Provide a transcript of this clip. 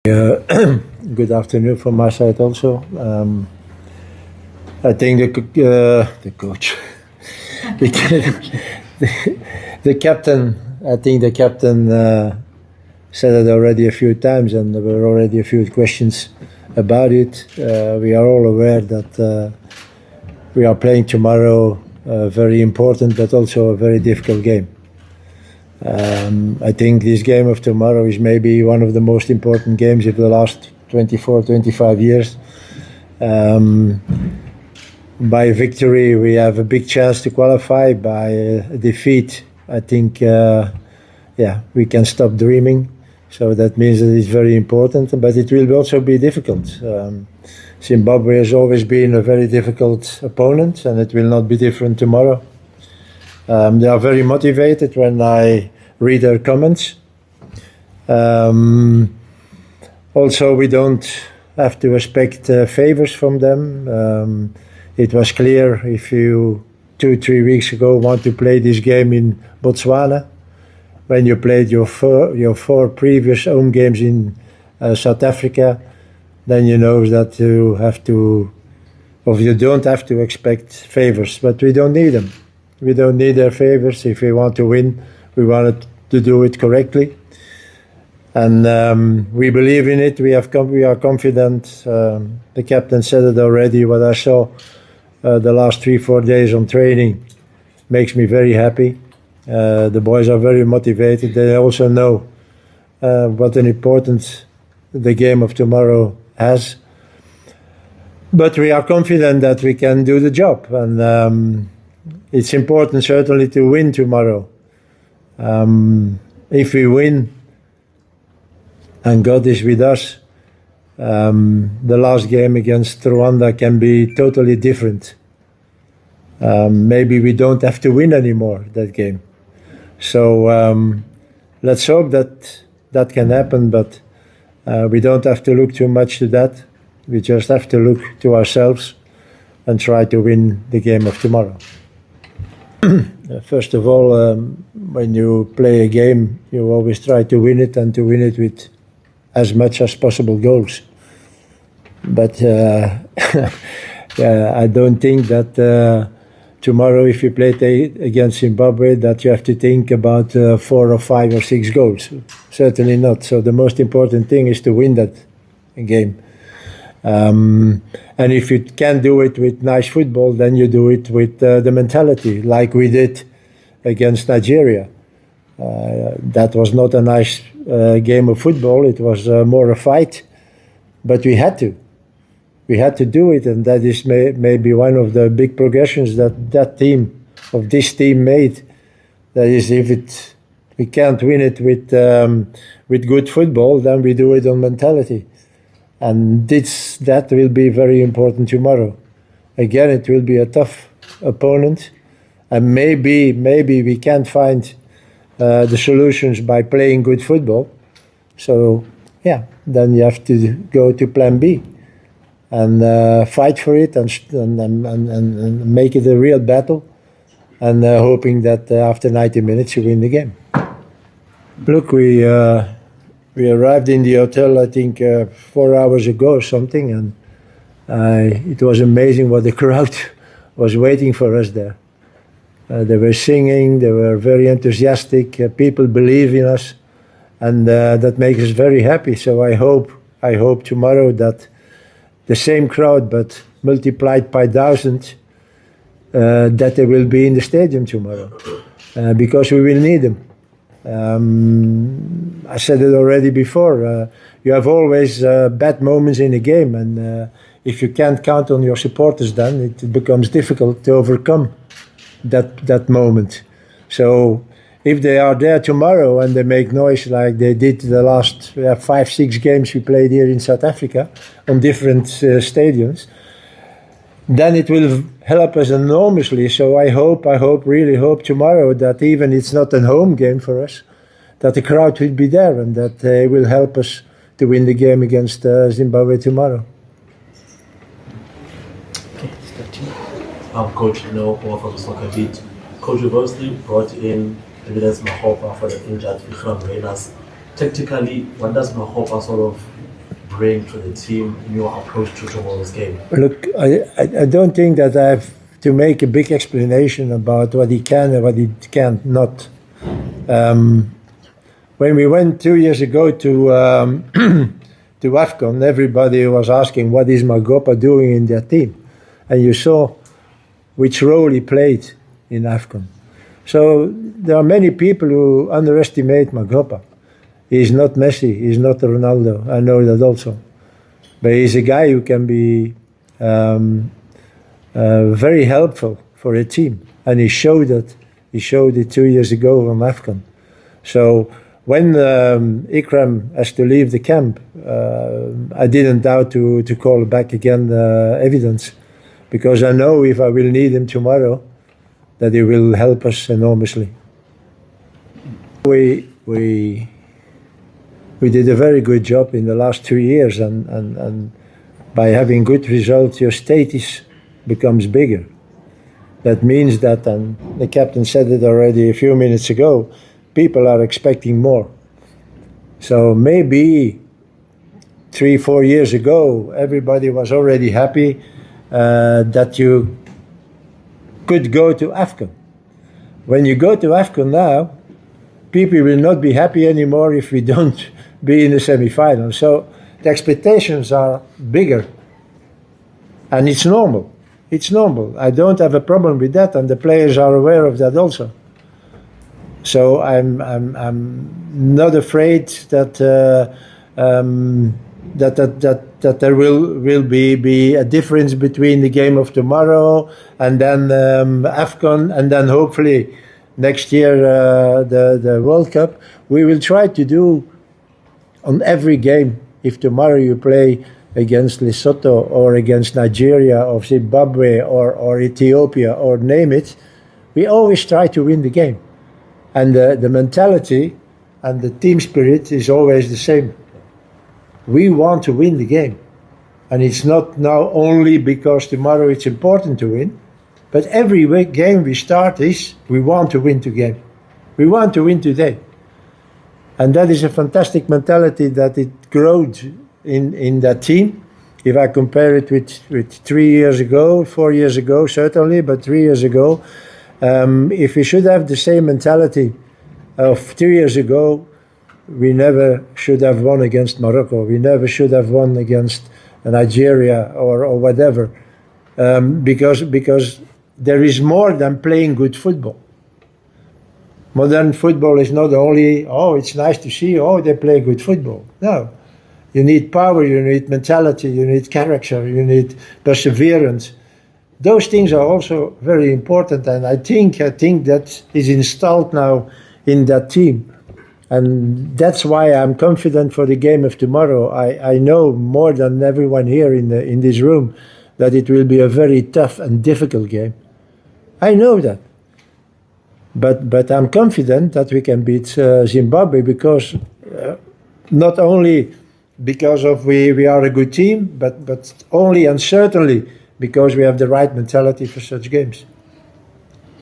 Good afternoon from my side also. I think the coach, the, the captain, I think the captain said it already a few times, and there were already a few questions about it. We are all aware that we are playing tomorrow a very important but also a very difficult game. I think this game of tomorrow is maybe one of the most important games of the last 24, 25 years. By victory, we have a big chance to qualify. By defeat, I think, we can stop dreaming. So that means that it's very important, but it will also be difficult. Zimbabwe has always been a very difficult opponent, and it will not be different tomorrow. They are very motivated when I read their comments. Also, we don't have to expect favors from them. It was clear if you 2-3 weeks ago want to play this game in Botswana, when you played your four previous home games in South Africa, then you know that you have to, or you don't have to expect favors. But we don't need them. We don't need their favors. If we want to win, we want to do it correctly. And we believe in it. We are confident. The captain said it already. What I saw the last 3-4 days on training makes me very happy. The boys are very motivated. They also know what an importance the game of tomorrow has. But we are confident that we can do the job. And it's important certainly to win tomorrow. If we win and God is with us, the last game against Rwanda can be totally different. Maybe we don't have to win anymore that game. So let's hope that that can happen, but we don't have to look too much to that. We just have to look to ourselves and try to win the game of tomorrow. First of all, when you play a game, you always try to win it, and to win it with as much as possible goals. But I don't think that tomorrow, if you play against Zimbabwe, that you have to think about 4 or 5 or 6 goals. Certainly not. So the most important thing is to win that game. And if you can do it with nice football, then you do it with the mentality, like we did against Nigeria. That was not a nice game of football. It was more a fight, but we had to. We had to do it, and that is maybe one of the big progressions that this team made. That is, if we can't win it with good football, then we do it on mentality. And that will be very important tomorrow. Again, it will be a tough opponent, and maybe we can't find the solutions by playing good football. So, then you have to go to plan B and fight for it and make it a real battle, and hoping that after 90 minutes you win the game. Look, we arrived in the hotel, I think, 4 hours ago or something, and it was amazing what the crowd was waiting for us there. They were singing, they were very enthusiastic, people believe in us, and that makes us very happy. So I hope tomorrow that the same crowd, but multiplied by 1,000, that they will be in the stadium tomorrow, because we will need them. I said it already before, you have always bad moments in a game, and if you can't count on your supporters, then it becomes difficult to overcome that moment. So if they are there tomorrow and they make noise like they did the last 5-6 games we played here in South Africa on different stadiums, then it will help us enormously. So I really hope tomorrow that even it's not a home game for us, that the crowd will be there and that they will help us to win the game against Zimbabwe tomorrow. Coach, from the soccer beat. Coach, you've obviously brought in Evidence Mahopa for the injured Vikram Reyners. Tactically, what does Mahopa sort of bring to the team in your approach to tomorrow's game? Look, I don't think that I have to make a big explanation about what he can and what he can't not. When we went 2 years ago to to AFCON, everybody was asking what is Magopa doing in their team, and you saw which role he played in AFCON. So there are many people who underestimate Magopa. He's not Messi, he's not Ronaldo, I know that also. But he's a guy who can be very helpful for a team. And he showed it. He showed it 2 years ago on AFCON. So when Ikram has to leave the camp, I didn't doubt to call back again evidence. Because I know if I will need him tomorrow, that he will help us enormously. We did a very good job in the last 2 years, and by having good results, your status becomes bigger. That means that, and the captain said it already a few minutes ago, people are expecting more. So maybe 3-4 years ago, everybody was already happy that you could go to AFCON. When you go to AFCON now, people will not be happy anymore if we don't be in the semi-final. So the expectations are bigger, and it's normal. It's normal. I don't have a problem with that, and the players are aware of that also. So I'm not afraid that that there will be a difference between the game of tomorrow and then AFCON, and then hopefully next year the World Cup. We will try to do on every game. If tomorrow you play against Lesotho or against Nigeria or Zimbabwe or Ethiopia or name it, we always try to win the game. And the mentality and the team spirit is always the same. We want to win the game. And it's not now only because tomorrow it's important to win, but every game we start is, we want to win the game. We want to win today. And that is a fantastic mentality that it growed in that team. If I compare it with 3 years ago, 4 years ago, certainly, but 3 years ago, if we should have the same mentality of 3 years ago, we never should have won against Morocco. We never should have won against Nigeria or whatever, because there is more than playing good football. Modern football is not only, oh, it's nice to see, oh, they play good football. No. You need power, you need mentality, you need character, you need perseverance. Those things are also very important, and I think that is installed now in that team. And that's why I'm confident for the game of tomorrow. I know more than everyone here in this room that it will be a very tough and difficult game. I know that. But I'm confident that we can beat Zimbabwe because not only because of we are a good team, but only and certainly because we have the right mentality for such games.